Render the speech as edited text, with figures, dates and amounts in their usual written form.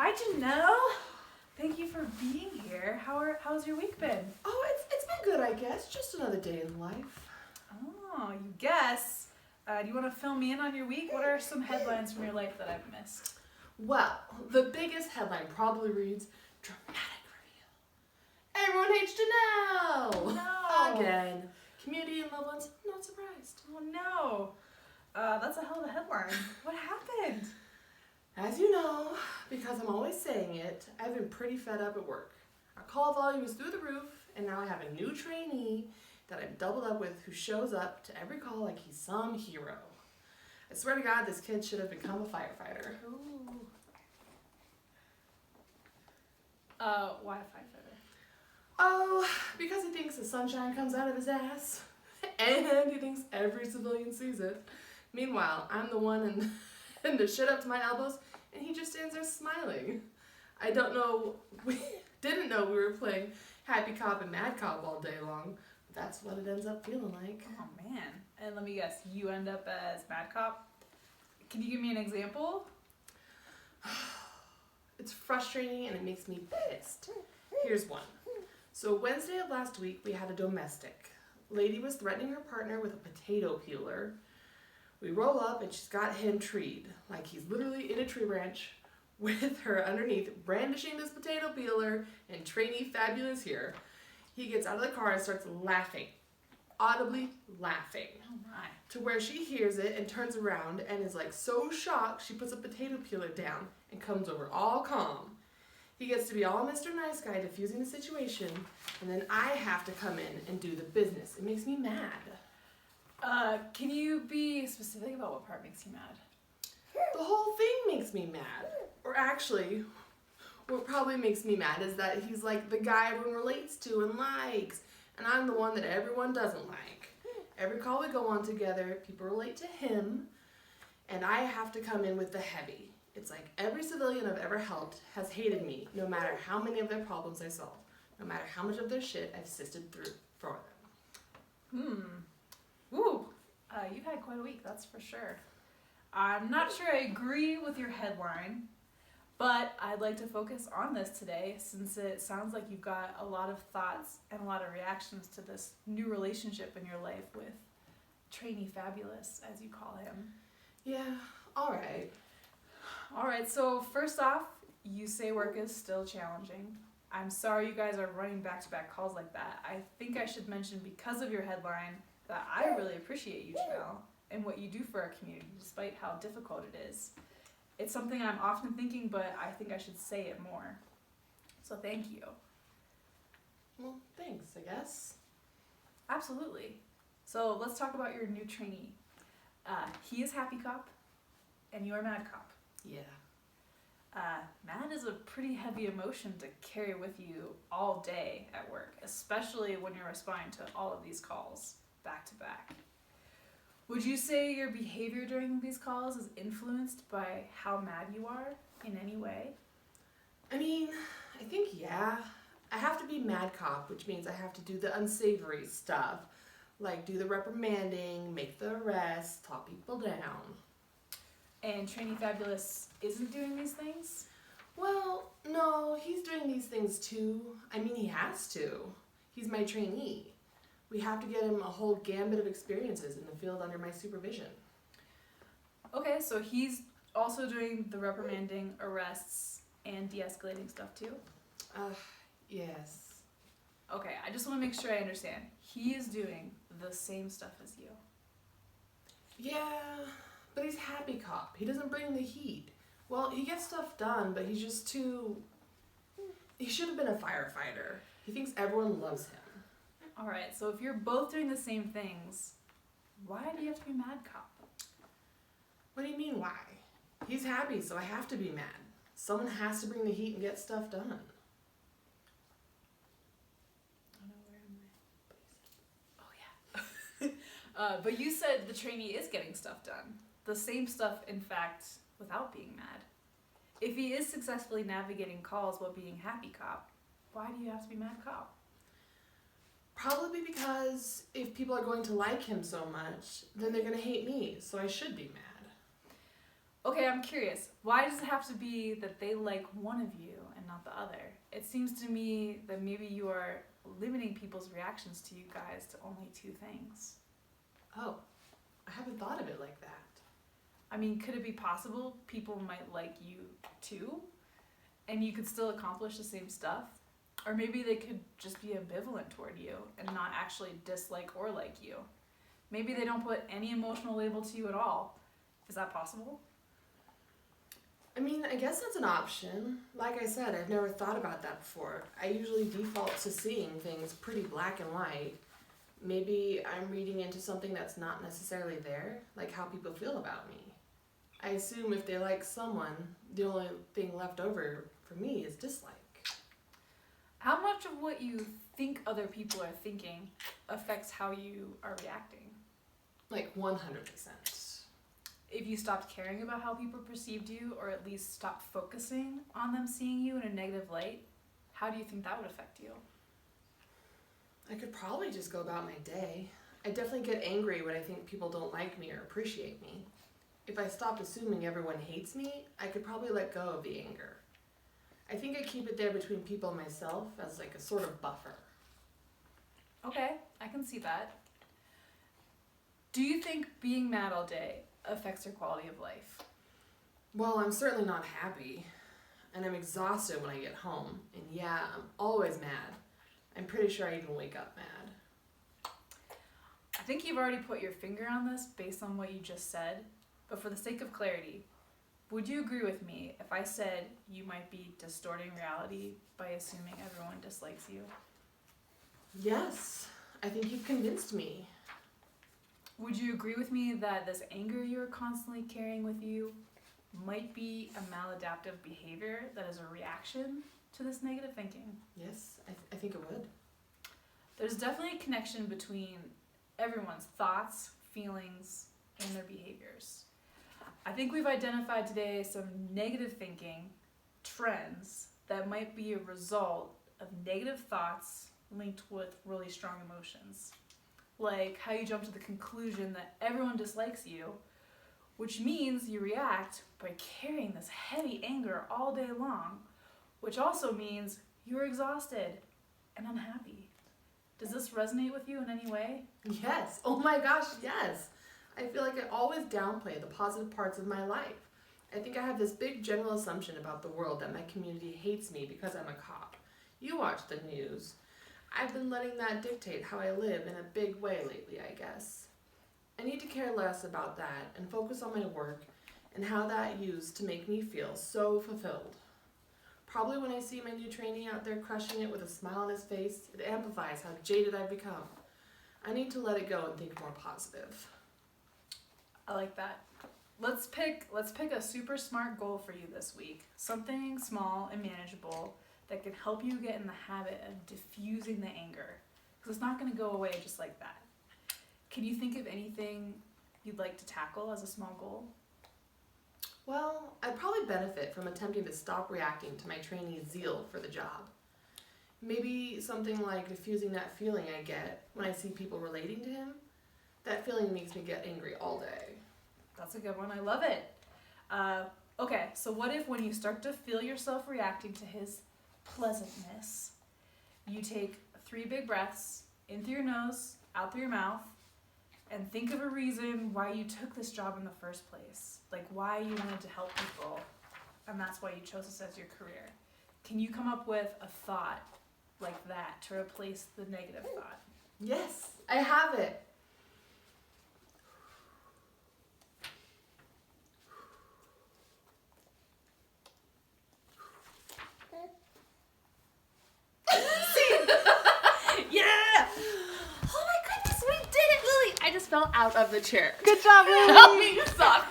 Hi, Janelle. Thank you for being here. How's your week been? Oh, it's been good, I guess. Just another day in life. Oh, you guess. Do you want to fill me in on your week? What are some headlines from your life that I've missed? Well, the biggest headline probably reads, "Dramatic reveal. Everyone hates Janelle!" No. Again. Community and loved ones, not surprised. Oh no. That's a hell of a headline. What happened? As you know, because I'm always saying it, I've been pretty fed up at work. Our call volume is through the roof, and now I have a new trainee that I've doubled up with who shows up to every call like he's some hero. I swear to God, this kid should have become a firefighter. Ooh. Why a firefighter? Oh, because he thinks the sunshine comes out of his ass. And he thinks every civilian sees it. Meanwhile, I'm the one in the shit up to my elbows, and he just stands there smiling. I didn't know we were playing Happy Cop and Mad Cop all day long. But that's what it ends up feeling like. Oh man. And let me guess, you end up as Mad Cop? Can you give me an example? It's frustrating and it makes me pissed. Here's one. So Wednesday of last week, we had a domestic. Lady was threatening her partner with a potato peeler. We roll up and she's got him treed, like he's literally in a tree branch with her underneath brandishing this potato peeler, and trainee fabulous here. He gets out of the car and starts laughing, audibly laughing, Oh my. to where she hears it and turns around and is like so shocked she puts a potato peeler down and comes over all calm. He gets to be all Mr. Nice Guy diffusing the situation, and then I have to come in and do the business. It makes me mad. Can you be specific about what part makes you mad? The whole thing makes me mad. Or actually, what probably makes me mad is that he's like the guy everyone relates to and likes, and I'm the one that everyone doesn't like. Every call we go on together, people relate to him, and I have to come in with the heavy. It's like every civilian I've ever helped has hated me, no matter how many of their problems I solve, no matter how much of their shit I've sifted through for them. Ooh. You've had quite a week, that's for sure. I'm not sure I agree with your headline, but I'd like to focus on this today since it sounds like you've got a lot of thoughts and a lot of reactions to this new relationship in your life with Trainee Fabulous, as you call him. Yeah, alright. Alright, so first off, you say work is still challenging. I'm sorry you guys are running back-to-back calls like that. I think I should mention, because of your headline, that I really appreciate you, Janelle, and what you do for our community, despite how difficult it is. It's something I'm often thinking, but I think I should say it more. So thank you. Well, thanks, I guess. Absolutely. So let's talk about your new trainee. He is Happy Cop, and you are Mad Cop. Yeah. Mad is a pretty heavy emotion to carry with you all day at work, especially when you're responding to all of these calls back to back. Would you say your behavior during these calls is influenced by how mad you are in any way? I mean, I think yeah. I have to be Mad Cop, which means I have to do the unsavory stuff, like do the reprimanding, make the arrests, talk people down. And Trainee Fabulous isn't doing these things? Well, no, he's doing these things too. I mean, he has to. He's my trainee. We have to get him a whole gambit of experiences in the field under my supervision. Okay, so he's also doing the reprimanding, arrests, and de-escalating stuff too? Yes. Okay, I just want to make sure I understand. He is doing the same stuff as you. Yeah, but he's Happy Cop. He doesn't bring the heat. Well, he gets stuff done, but he's just too... He should have been a firefighter. He thinks everyone loves him. Alright, so if you're both doing the same things, why do you have to be Mad Cop? What do you mean, why? He's happy, so I have to be mad. Someone has to bring the heat and get stuff done. Oh yeah. But you said the trainee is getting stuff done. The same stuff, in fact, without being mad. If he is successfully navigating calls while being Happy Cop, why do you have to be Mad Cop? Probably because if people are going to like him so much, then they're going to hate me, so I should be mad. Okay, I'm curious. Why does it have to be that they like one of you and not the other? It seems to me that maybe you are limiting people's reactions to you guys to only two things. Oh, I haven't thought of it like that. I mean, could it be possible people might like you too? And you could still accomplish the same stuff? Or maybe they could just be ambivalent toward you and not actually dislike or like you. Maybe they don't put any emotional label to you at all. Is that possible? I mean, I guess that's an option. Like I said, I've never thought about that before. I usually default to seeing things pretty black and white. Maybe I'm reading into something that's not necessarily there, like how people feel about me. I assume if they like someone, the only thing left over for me is dislike. How much of what you think other people are thinking affects how you are reacting? Like 100%. If you stopped caring about how people perceived you, or at least stopped focusing on them seeing you in a negative light, how do you think that would affect you? I could probably just go about my day. I definitely get angry when I think people don't like me or appreciate me. If I stopped assuming everyone hates me, I could probably let go of the anger. I think I keep it there between people and myself as like a sort of buffer. Okay, I can see that. Do you think being mad all day affects your quality of life? Well, I'm certainly not happy, and I'm exhausted when I get home, and yeah, I'm always mad. I'm pretty sure I even wake up mad. I think you've already put your finger on this based on what you just said, but for the sake of clarity, would you agree with me if I said you might be distorting reality by assuming everyone dislikes you? Yes, I think you've convinced me. Would you agree with me that this anger you're constantly carrying with you might be a maladaptive behavior that is a reaction to this negative thinking? Yes, I think it would. There's definitely a connection between everyone's thoughts, feelings, and their behaviors. I think we've identified today some negative thinking trends that might be a result of negative thoughts linked with really strong emotions. Like how you jump to the conclusion that everyone dislikes you, which means you react by carrying this heavy anger all day long, which also means you're exhausted and unhappy. Does this resonate with you in any way? Yes. Oh my gosh, yes. I feel like I always downplay the positive parts of my life. I think I have this big general assumption about the world that my community hates me because I'm a cop. You watch the news. I've been letting that dictate how I live in a big way lately, I guess. I need to care less about that and focus on my work and how that used to make me feel so fulfilled. Probably when I see my new trainee out there crushing it with a smile on his face, it amplifies how jaded I've become. I need to let it go and think more positive. I like that. Let's pick a super smart goal for you this week. Something small and manageable that can help you get in the habit of diffusing the anger. Because it's not going to go away just like that. Can you think of anything you'd like to tackle as a small goal? Well, I'd probably benefit from attempting to stop reacting to my trainee's zeal for the job. Maybe something like diffusing that feeling I get when I see people relating to him. That feeling makes me get angry all day. That's a good one. I love it. Okay, so what if when you start to feel yourself reacting to his pleasantness, you take 3 big breaths in through your nose, out through your mouth, and think of a reason why you took this job in the first place. Like why you wanted to help people, and that's why you chose this as your career. Can you come up with a thought like that to replace the negative thought? Yes, I have it. Yeah! Oh my goodness, we did it, Lily! I just fell out of the chair. Good job, Lily. Help me stop.